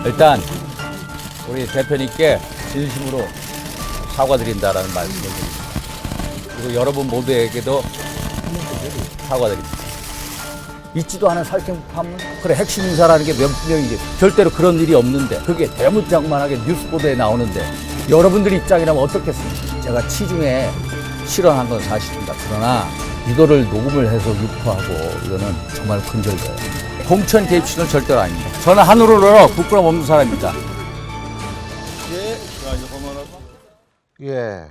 일단 우리 대표님께 진심으로 사과드린다라는 말씀을 드립니다. 그리고 여러분 모두에게도 사과드립니다. 있지도 않은 살생파문? 그래, 핵심 인사라는 게 몇 명이지. 절대로 그런 일이 없는데 그게 대문짝만하게 뉴스 보도에 나오는데 여러분들 입장이라면 어떻겠습니까? 제가 치중에 실언한 건 사실입니다. 그러나 이거를 녹음을 해서 유포하고 이거는 정말 근절돼요. 공천 개입신은 절대로 아닙니다. 저는 하늘을 날아 부끄럼 없는 사람입니다. 예.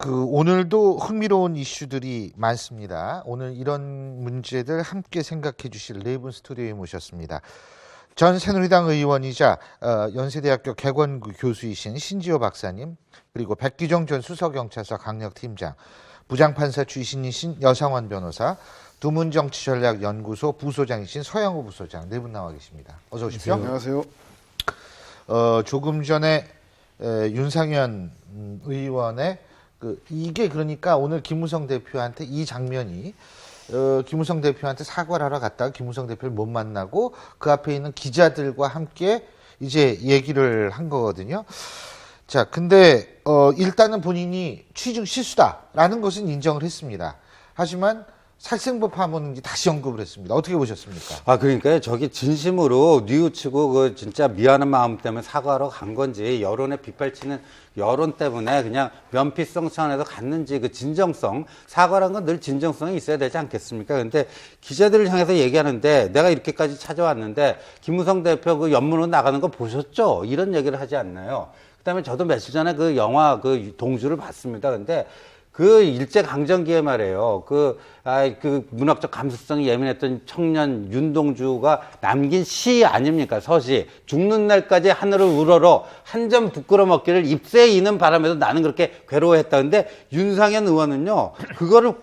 오늘도 흥미로운 이슈들이 많습니다. 오늘 이런 문제들 함께 생각해 주실 네 분 스튜디오에 모셨습니다. 전 새누리당 의원이자 연세대학교 개건구 교수이신 신지호 박사님, 그리고 백기정 전 수서경찰서 강력팀장, 부장판사 출신이신 여상원 변호사, 두문정치전략연구소 부소장이신 서영우 부소장, 네 분 나와 계십니다. 어서 오십시오. 안녕하세요. 조금 전에 윤상현 의원의 이게 그러니까 오늘 김무성 대표한테 이 장면이 김무성 대표한테 사과를 하러 갔다가 김무성 대표를 못 만나고 그 앞에 있는 기자들과 함께 이제 얘기를 한 거거든요. 자, 근데 일단은 본인이 취중 실수다라는 것은 인정을 했습니다. 하지만 살생부 파문인지 다시 언급을 했습니다. 어떻게 보셨습니까? 그러니까요. 저기 진심으로 뉘우치고 진짜 미안한 마음 때문에 사과하러 간 건지, 여론에 빗발치는 여론 때문에 그냥 면피성 차원에서 갔는지, 그 진정성, 사과라는 건 늘 진정성이 있어야 되지 않겠습니까? 근데 기자들을 향해서 얘기하는데 내가 이렇게까지 찾아왔는데 김무성 대표 그 연문으로 나가는 거 보셨죠? 이런 얘기를 하지 않나요? 그다음에 저도 며칠 전에 그 영화 그 동주를 봤습니다. 근데 그 일제강점기에 말이에요. 그 문학적 감수성이 예민했던 청년 윤동주가 남긴 시 아닙니까? 서시. 죽는 날까지 하늘을 우러러 한 점 부끄러 먹기를 잎새에 이는 바람에도 나는 그렇게 괴로워했다. 근데 윤상현 의원은요, 그거를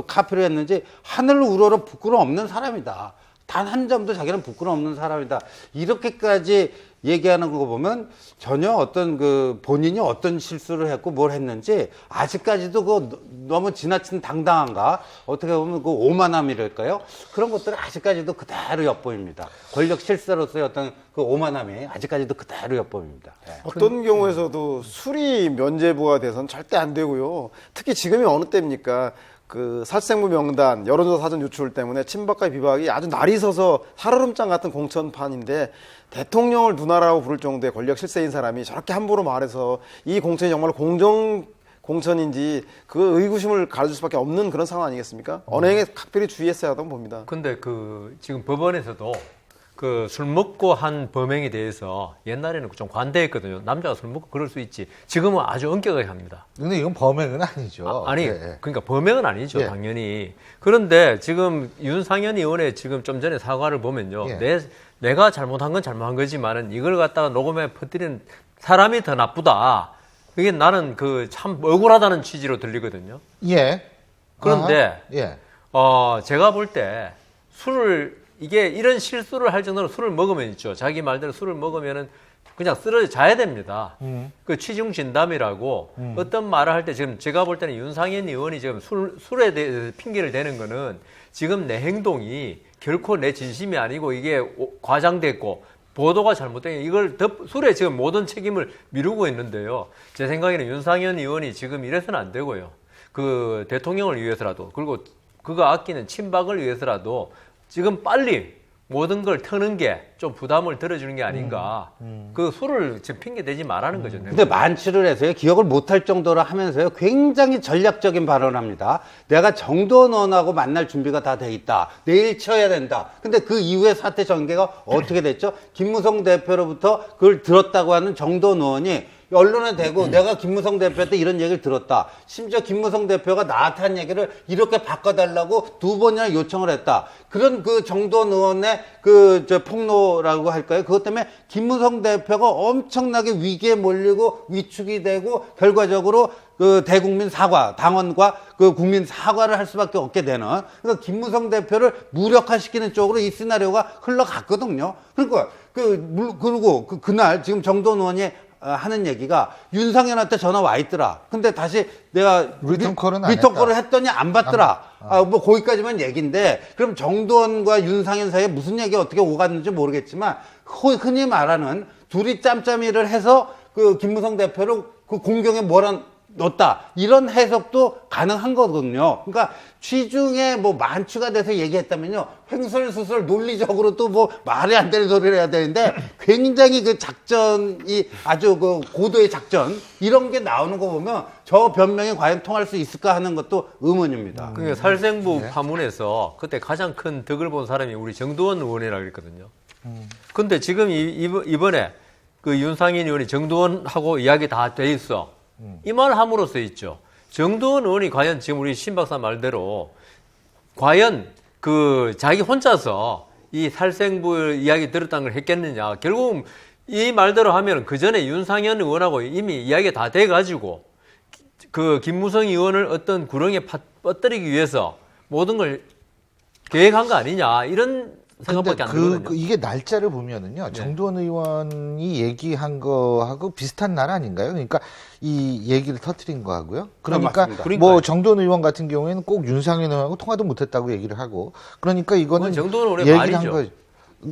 카피로 했는지 하늘을 우러러 부끄러 없는 사람이다. 단 한 점도 자기는 부끄러 없는 사람이다. 이렇게까지 얘기하는 거 보면 전혀 어떤 본인이 어떤 실수를 했고 뭘 했는지 아직까지도 너무 지나친 당당한가? 어떻게 보면 오만함이랄까요? 그런 것들이 아직까지도 그대로 엿보입니다. 권력 실세로서의 어떤 그 오만함이 아직까지도 그대로 엿보입니다. 네. 어떤 경우에서도 수리 면제부가 돼서는 절대 안 되고요. 특히 지금이 어느 때입니까? 살생부 명단, 여론조사 사전 유출 때문에 친박과 비박이 아주 날이 서서 살얼음장 같은 공천판인데 대통령을 누나라고 부를 정도의 권력 실세인 사람이 저렇게 함부로 말해서 이 공천이 정말 공정 공천인지 그 의구심을 가질 수밖에 없는 그런 상황 아니겠습니까? 언행에 각별히 주의했어야 하다고 봅니다. 근데 지금 법원에서도 술 먹고 한 범행에 대해서 옛날에는 좀 관대했거든요. 남자가 술 먹고 그럴 수 있지. 지금은 아주 엄격하게 합니다. 근데 이건 범행은 아니죠. 그러니까 범행은 아니죠, 예. 당연히. 그런데 지금 윤상현 의원의 지금 좀 전에 사과를 보면요. 예. 내가 잘못한 건 잘못한 거지만은 이걸 갖다가 녹음해 퍼뜨리는 사람이 더 나쁘다. 이게 나는 참 억울하다는 취지로 들리거든요. 예. 그런데, 예. 제가 볼 때 이게 이런 실수를 할 정도로 술을 먹으면 있죠. 자기 말대로 술을 먹으면은 그냥 쓰러져 자야 됩니다. 그 취중 진담이라고 어떤 말을 할 때 지금 제가 볼 때는 윤상현 의원이 지금 술에 대해서 핑계를 대는 거는 지금 내 행동이 결코 내 진심이 아니고 이게 과장됐고 보도가 잘못된 이걸 술에 지금 모든 책임을 미루고 있는데요. 제 생각에는 윤상현 의원이 지금 이래서는 안 되고요. 대통령을 위해서라도 그리고 그가 아끼는 친박을 위해서라도 지금 빨리 모든 걸 터는 게 좀 부담을 덜어주는 게 아닌가. 술을 지금 핑계 대지 말라는 거죠. 근데 만취를 해서요, 기억을 못할 정도로 하면서요, 굉장히 전략적인 발언을 합니다. 내가 정도원 의원하고 만날 준비가 다 돼 있다. 내일 쳐야 된다. 근데 그 이후에 사태 전개가 어떻게 됐죠? 김무성 대표로부터 그걸 들었다고 하는 정도원 의원이 언론에 대고 내가 김무성 대표한테 이런 얘기를 들었다. 심지어 김무성 대표가 나한테 한 얘기를 이렇게 바꿔달라고 2번이나 요청을 했다. 그런 정도원 의원의 폭로라고 할까요? 그것 때문에 김무성 대표가 엄청나게 위기에 몰리고 위축이 되고 결과적으로 대국민 사과, 당원과 국민 사과를 할 수밖에 없게 되는, 그러니까 김무성 대표를 무력화시키는 쪽으로 이 시나리오가 흘러갔거든요. 그러니까 그리고 그날 지금 정도원 의원이 하는 얘기가 윤상현한테 전화 와 있더라. 근데 다시 내가 리턴콜은 안 리턴콜을 했다. 했더니 안 받더라. 뭐 거기까지만 얘기인데 그럼 정두원과 윤상현 사이에 무슨 얘기가 어떻게 오갔는지 모르겠지만 흔히 말하는 둘이 짬짬이를 해서 그 김무성 대표를 그 공경에 넣었다. 이런 해석도 가능한 거거든요. 그러니까 취중에 뭐 만추가 돼서 얘기했다면요. 횡설수설 논리적으로 또 뭐 말이 안 되는 소리를 해야 되는데 굉장히 그 작전이 아주 그 고도의 작전 이런 게 나오는 거 보면 저 변명이 과연 통할 수 있을까 하는 것도 의문입니다. 그러니까 살생부 파문에서 그때 가장 큰 덕을 본 사람이 우리 정두원 의원이라고 그랬거든요. 근데 지금 이번에 그 윤상현 의원이 정두원하고 이야기 다 돼 있어. 이 말 함으로써 있죠. 정두원 의원이 과연 지금 우리 신 박사 말대로 과연 그 자기 혼자서 이 살생부 이야기 들었다는 걸 했겠느냐. 결국 이 말대로 하면 그 전에 윤상현 의원하고 이미 이야기가 다 돼가지고 그 김무성 의원을 어떤 구렁이에 빠뜨리기 위해서 모든 걸 계획한 거 아니냐. 이런 생각밖에 안 들거든요. 이게 날짜를 보면은요, 정두원 의원이 얘기한 거하고 비슷한 날 아닌가요? 그러니까 이 얘기를 터뜨린 거하고요. 그러니까 맞습니다. 뭐 정두원 의원 같은 경우에는 꼭 윤상현 의원하고 통화도 못했다고 얘기를 하고, 그러니까 이거는 정두원 의원의 얘기를 한 말이죠. 거.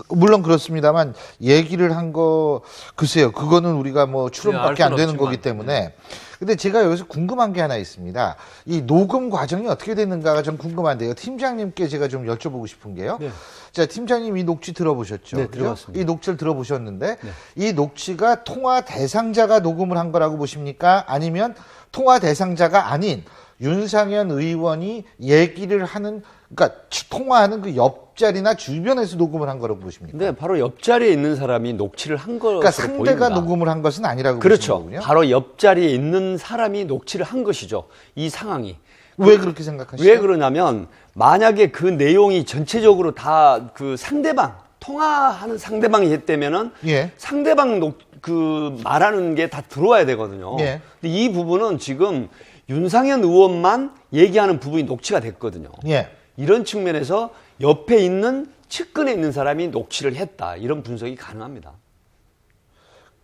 물론 그렇습니다만 얘기를 한 거 글쎄요. 그거는 우리가 뭐 추론밖에 안 되는 거기 때문에. 근데 제가 여기서 궁금한 게 하나 있습니다. 이 녹음 과정이 어떻게 됐는가가 좀 궁금한데요. 팀장님께 제가 좀 여쭤보고 싶은 게요. 네. 자, 팀장님 이 녹취 들어보셨죠? 네, 그죠? 들어봤습니다. 이 녹취를 들어보셨는데 이 녹취가 통화 대상자가 녹음을 한 거라고 보십니까? 아니면 통화 대상자가 아닌 윤상현 의원이 얘기를 하는, 그러니까 통화하는 그 옆자리나 주변에서 녹음을 한 거라고 보십니까? 네, 바로 옆자리에 있는 사람이 녹취를 한 것으로 그러니까 상대가 보입니다. 녹음을 한 것은 아니라고 보시는 그렇죠. 거군요. 바로 옆자리에 있는 사람이 녹취를 한 것이죠. 이 상황이. 왜 그렇게 생각하시죠? 왜 그러냐면 만약에 그 내용이 전체적으로 다 그 상대방 통화하는 상대방이 했다면은 예. 상대방 그 말하는 게 다 들어와야 되거든요. 예. 근데 이 부분은 지금 윤상현 의원만 얘기하는 부분이 녹취가 됐거든요. 예. 이런 측면에서 옆에 있는 측근에 있는 사람이 녹취를 했다. 이런 분석이 가능합니다.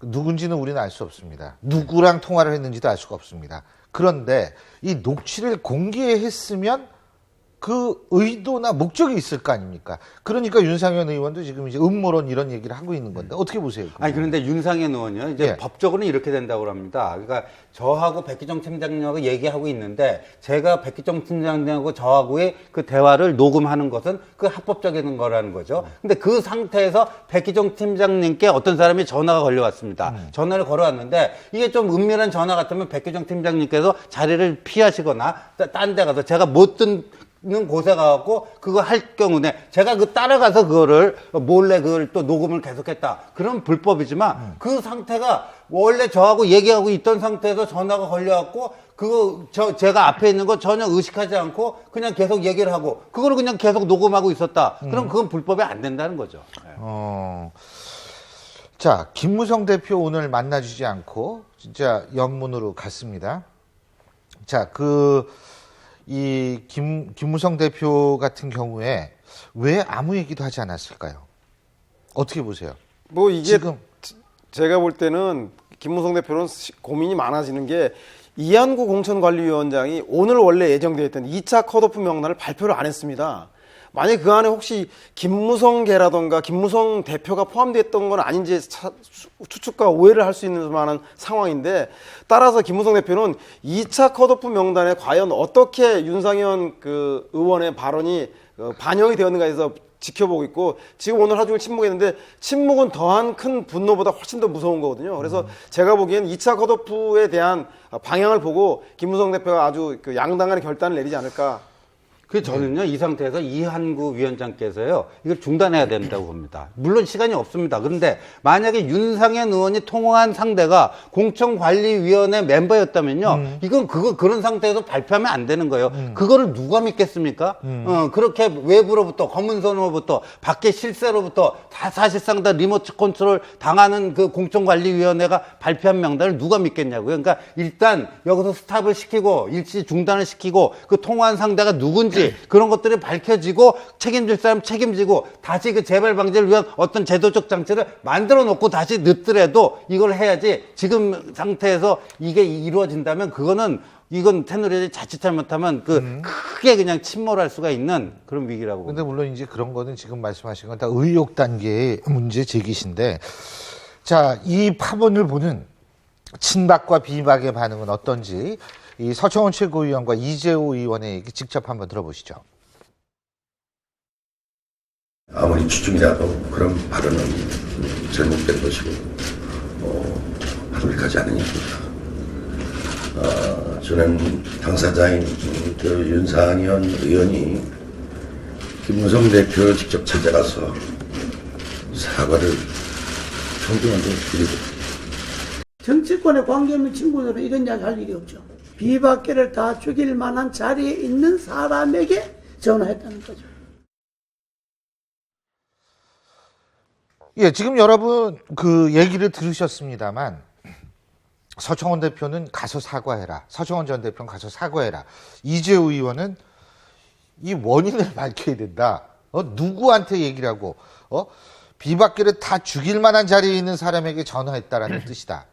누군지는 우리는 알 수 없습니다. 누구랑 통화를 했는지도 알 수가 없습니다. 그런데 이 녹취를 공개했으면 그 의도나 목적이 있을 거 아닙니까? 그러니까 윤상현 의원도 지금 이제 음모론 이런 얘기를 하고 있는 건데 어떻게 보세요? 그거? 아니 그런데 윤상현 의원이요 이제 예. 법적으로는 이렇게 된다고 합니다. 그러니까 저하고 백기정 팀장님하고 얘기하고 있는데 제가 백기정 팀장님하고 저하고의 그 대화를 녹음하는 것은 그 합법적인 거라는 거죠. 근데 그 상태에서 백기정 팀장님께 어떤 사람이 전화가 걸려왔습니다. 전화를 걸어왔는데 이게 좀 은밀한 전화 같으면 백기정 팀장님께서 자리를 피하시거나 딴 데 가서 제가 못 듣는 곳에 가갖고 그거 할 경우에 제가 그 따라가서 그거를 몰래 그걸 또 녹음을 계속했다. 그럼 불법이지만 그 상태가 원래 저하고 얘기하고 있던 상태에서 전화가 걸려갖고 그거 제가 앞에 있는 거 전혀 의식하지 않고 그냥 계속 얘기를 하고 그거를 그냥 계속 녹음하고 있었다. 그럼 그건 불법이 안 된다는 거죠. 자, 김무성 대표 오늘 만나주지 않고 진짜 영문으로 갔습니다. 자, 김무성 대표 같은 경우에 왜 아무 얘기도 하지 않았을까요? 어떻게 보세요? 뭐 이게 지금 제가 볼 때는 김무성 대표는 고민이 많아지는 게 이한구 공천관리위원장이 오늘 원래 예정되어 있던 2차 컷오프 명단을 발표를 안 했습니다. 만약 그 안에 혹시 김무성계라던가 김무성 대표가 포함됐던 건 아닌지 추측과 오해를 할 수 있는 만한 상황인데 따라서 김무성 대표는 2차 컷오프 명단에 과연 어떻게 윤상현 그 의원의 발언이 반영이 되었는가에 대해서 지켜보고 있고 지금 오늘 하루 종일 침묵했는데 침묵은 더한 큰 분노보다 훨씬 더 무서운 거거든요. 그래서 제가 보기엔 2차 컷오프에 대한 방향을 보고 김무성 대표가 아주 그 양당간의 결단을 내리지 않을까. 저는요, 이 상태에서 이한구 위원장께서요, 이걸 중단해야 된다고 봅니다. 물론 시간이 없습니다. 그런데 만약에 윤상현 의원이 통화한 상대가 공천관리위원회 멤버였다면요, 이건 그런 상태에서 발표하면 안 되는 거예요. 그거를 누가 믿겠습니까? 그렇게 외부로부터, 검은손으로부터, 밖에 실세로부터 다 사실상 다 리모트 컨트롤 당하는 그 공천관리위원회가 발표한 명단을 누가 믿겠냐고요. 그러니까 일단 여기서 스탑을 시키고 일시 중단을 시키고 그 통화한 상대가 누군지 해야지 그런 것들이 밝혀지고 책임질 사람 책임지고 다시 그 재발 방지를 위한 어떤 제도적 장치를 만들어 놓고 다시 늦더라도 이걸 해야지 지금 상태에서 이게 이루어진다면 이건 새누리당이 자칫 잘못하면 크게 그냥 침몰할 수가 있는 그런 위기라고. 근데 물론 이제 그런 거는 지금 말씀하신 건 다 의혹 단계의 문제 제기신데, 자, 이 파문을 보는 친박과 비박의 반응은 어떤지 이 서청원 최고위원과 이재호 의원의 얘기 직접 한번 들어보시죠. 아무리 추중이라도 그런 발언은 잘못된 것이고 바람직하지 않은 일입니다. 저는 당사자인 윤상현 의원이 김무성 대표를 직접 찾아가서 사과를 존중한다고 드리고, 정치권에 관계없는 친구들은 이런 이야기 할 일이 없죠. 비박계를 다 죽일 만한 자리에 있는 사람에게 전화했다는 거죠. 예, 지금 여러분 그 얘기를 들으셨습니다만, 서청원 대표는 가서 사과해라. 서청원 전 대표는 가서 사과해라. 이재호 의원은 이 원인을 밝혀야 된다. 누구한테 얘기를 하고, 비박계를 다 죽일 만한 자리에 있는 사람에게 전화했다라는 뜻이다.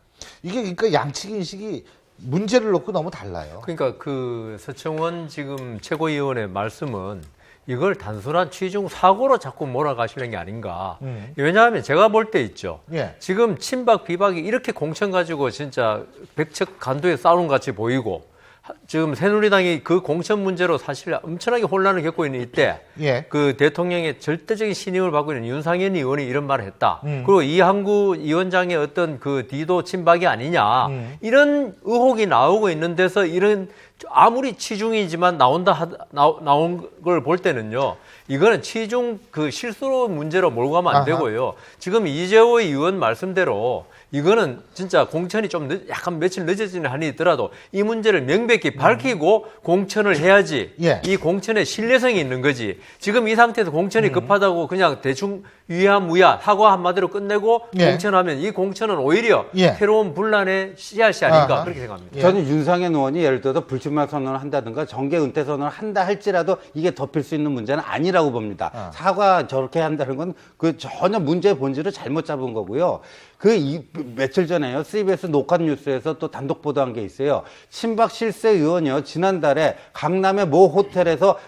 이게 그러니까 양측 인식이 문제를 놓고 너무 달라요. 그러니까 그 서청원 지금 최고위원의 말씀은 이걸 단순한 취중 사고로 자꾸 몰아가시는 게 아닌가. 왜냐하면 제가 볼 때 있죠. 예. 지금 친박 비박이 이렇게 공천 가지고 진짜 백척 간도에 싸우는 것 같이 보이고 지금 새누리당이 그 공천 문제로 사실 엄청나게 혼란을 겪고 있는 이때 예. 그 대통령의 절대적인 신임을 받고 있는 윤상현 의원이 이런 말을 했다. 그리고 이한구 위원장의 어떤 그 뒤도 친박이 아니냐. 이런 의혹이 나오고 있는 데서 이런 아무리 치중이지만 나온 걸 볼 때는요. 이거는 치중 그 실수로 문제로 몰고 가면 안 되고요. 지금 이재호 의원 말씀대로 이거는 진짜 공천이 좀 약간 며칠 늦어지는 한이 있더라도 이 문제를 명백히 밝히고 공천을 해야지 예. 이 공천에 신뢰성이 있는 거지. 지금 이 상태에서 공천이 급하다고 그냥 대충 유야무야 사과 한마디로 끝내고 예. 공천하면 이 공천은 오히려 예. 새로운 분란의 씨앗이 아닌가 아하. 그렇게 생각합니다. 저는 윤상현 의원이 예를 들어서 불출마 선언을 한다든가 정계 은퇴 선언을 한다 할지라도 이게 덮일 수 있는 문제는 아니라고 봅니다. 사과 저렇게 한다는 건 그 전혀 문제의 본질을 잘못 잡은 거고요. 며칠 전에요. CBS 녹화 뉴스에서 또 단독 보도한 게 있어요. 친박 실세 의원이요. 지난달에 강남의 모 호텔에서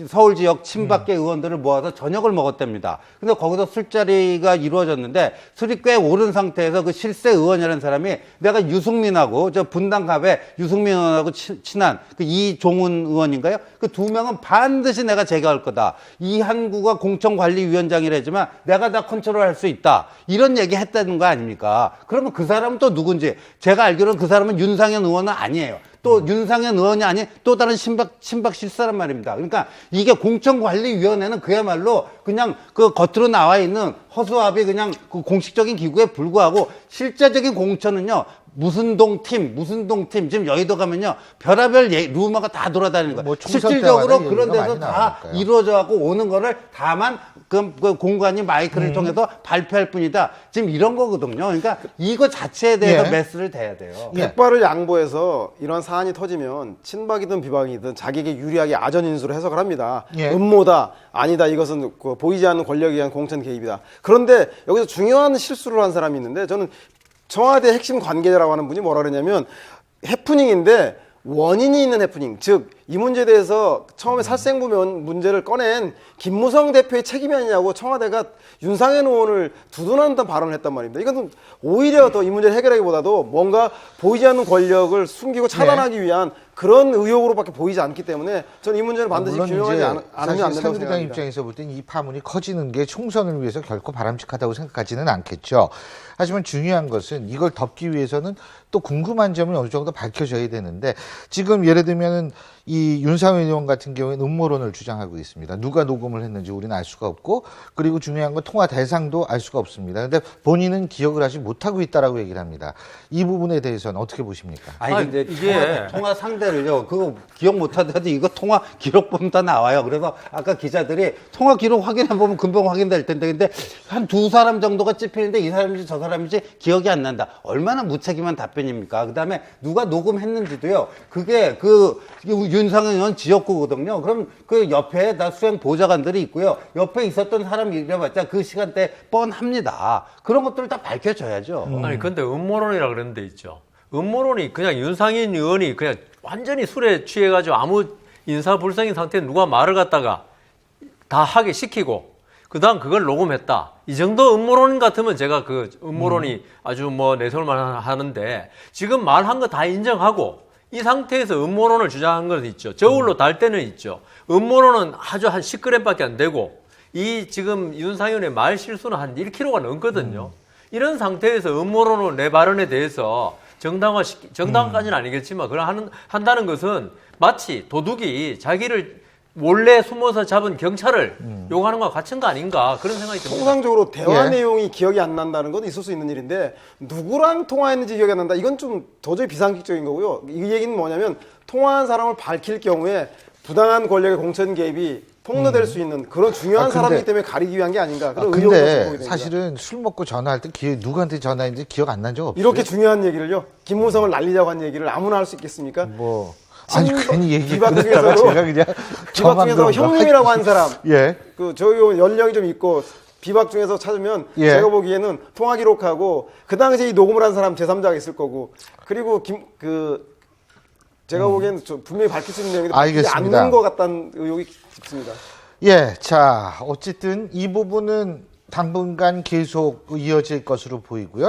서울 지역 친박계 의원들을 모아서 저녁을 먹었답니다. 근데 거기서 술자리가 이루어졌는데 술이 꽤 오른 상태에서 그 실세 의원이라는 사람이 내가 유승민하고 저 분당갑에 유승민 의원하고 친한 그 이종훈 의원인가요? 그 두 명은 반드시 내가 제거할 거다. 이한구가 공천관리위원장이라지만 내가 다 컨트롤할 수 있다. 이런 얘기 했다는 거 아닙니까? 그러면 그 사람은 또 누군지 제가 알기로는 그 사람은 윤상현 의원은 아니에요. 또 윤상현 의원이 아닌 또 다른 친박 실세란 말입니다. 그러니까 이게 공천관리위원회는 그야말로 그냥 그 겉으로 나와 있는 허수아비 그냥 그 공식적인 기구에 불과하고 실제적인 공천은요. 무슨 동팀 지금 여의도 가면요 별의별 루머가 다 돌아다니는 거예요. 뭐 총선 실질적으로 때마다 그런 얘기가 데서 많이 다 나오니까요. 이루어져 갖고 오는 거를 다만 그 공관이 마이크를 통해서 발표할 뿐이다. 지금 이런 거거든요. 그러니까 이거 자체에 대해서 예. 메스를 대야 돼요. 예. 백발을 양보해서 이런 사안이 터지면 친박이든 비박이든 자기에게 유리하게 아전인수로 해석을 합니다. 예. 음모다, 아니다, 이것은 그 보이지 않는 권력에 의한 공천 개입이다. 그런데 여기서 중요한 실수를 한 사람이 있는데 저는 청와대 핵심 관계자라고 하는 분이 뭐라 그러냐면 해프닝인데 원인이 있는 해프닝, 즉 이 문제에 대해서 처음에 살생부 문제를 꺼낸 김무성 대표의 책임이 아니냐고 청와대가 윤상현 의원을 두둔하는 발언을 했단 말입니다. 이건 오히려 더 이 문제를 해결하기보다도 뭔가 보이지 않는 권력을 숨기고 차단하기 위한 그런 의혹으로밖에 보이지 않기 때문에 저는 이 문제는 반드시 물론 규명하지 이제 않으면 안 사실 된다고 새누리당 생각합니다. 입장에서 볼 땐 이 파문이 커지는 게 총선을 위해서 결코 바람직하다고 생각하지는 않겠죠. 하지만 중요한 것은 이걸 덮기 위해서는 또 궁금한 점이 어느 정도 밝혀져야 되는데 지금 예를 들면은 이 윤상현 의원 같은 경우에는 음모론을 주장하고 있습니다. 누가 녹음을 했는지 우리는 알 수가 없고 그리고 중요한 건 통화 대상도 알 수가 없습니다. 그런데 본인은 기억을 하지 못하고 있다라고 얘기를 합니다. 이 부분에 대해서는 어떻게 보십니까? 아니 근데 이게 통화 상대를요 그거 기억 못하더라도 이거 통화 기록 보면 다 나와요. 그래서 아까 기자들이 통화 기록 확인해 보면 금방 확인될 텐데 근데 한 두 사람 정도가 찝히는데 이 사람인지 저 사람인지 기억이 안 난다. 얼마나 무책임한 답변입니까? 그다음에 누가 녹음했는지도요. 그게 그 윤상현 의원 지역구거든요. 그럼 그 옆에 다 수행 보좌관들이 있고요. 옆에 있었던 사람이 이래봤자 그 시간대 뻔합니다. 그런 것들을 다 밝혀줘야죠. 아니 근데 음모론이라 그러는 데 있죠. 음모론이 그냥 윤상현 의원이 그냥 완전히 술에 취해가지고 아무 인사불성인 상태에 누가 말을 갖다가 다 하게 시키고 그다음 그걸 녹음했다. 이 정도 음모론 같으면 제가 그 음모론이 아주 뭐 내세울만 하는데 지금 말한 거 다 인정하고 이 상태에서 음모론을 주장한 건 있죠. 저울로 달 때는 있죠. 음모론은 아주 한 10g밖에 안 되고 이 지금 윤상현의 말 실수는 한 1kg가 넘거든요. 이런 상태에서 음모론을 내 발언에 대해서 정당화까지는 아니겠지만 그걸 한다는 것은 마치 도둑이 자기를 몰래 숨어서 잡은 경찰을 욕하는 것과 같은 거 아닌가 그런 생각이 듭니다. 통상적으로 대화 예. 내용이 기억이 안 난다는 건 있을 수 있는 일인데 누구랑 통화했는지 기억이 안 난다. 이건 좀 도저히 비상식적인 거고요. 이 얘기는 뭐냐면 통화한 사람을 밝힐 경우에 부당한 권력의 공천 개입이 폭로될 수 있는 그런 중요한 아, 근데- 사람이기 때문에 가리기 위한 게 아닌가 그런 의혹을 보게 근데 됩니다. 사실은 술 먹고 전화할 때 누구한테 전화했는지 기억 안 난 적 없어요. 이렇게 중요한 얘기를요. 김무성을 날리자고 한 얘기를 아무나 할 수 있겠습니까? 뭐 아니 괜히 비박 얘기했다가 중에서도 제가 그냥 비박 저만 중에서 그런 거. 형님이라고 한 사람 예. 그 저희 연령이 좀 있고 비박 중에서 찾으면 예. 제가 보기에는 통화 기록하고 그 당시에 이 녹음을 한 사람 제3자가 있을 거고 그리고 제가 보기에는 좀 분명히 밝힐 수 있는 내용이 밝히지 알겠습니다. 않는 것 같다는 의혹이 깊습니다. 예, 자 어쨌든 이 부분은 당분간 계속 이어질 것으로 보이고요.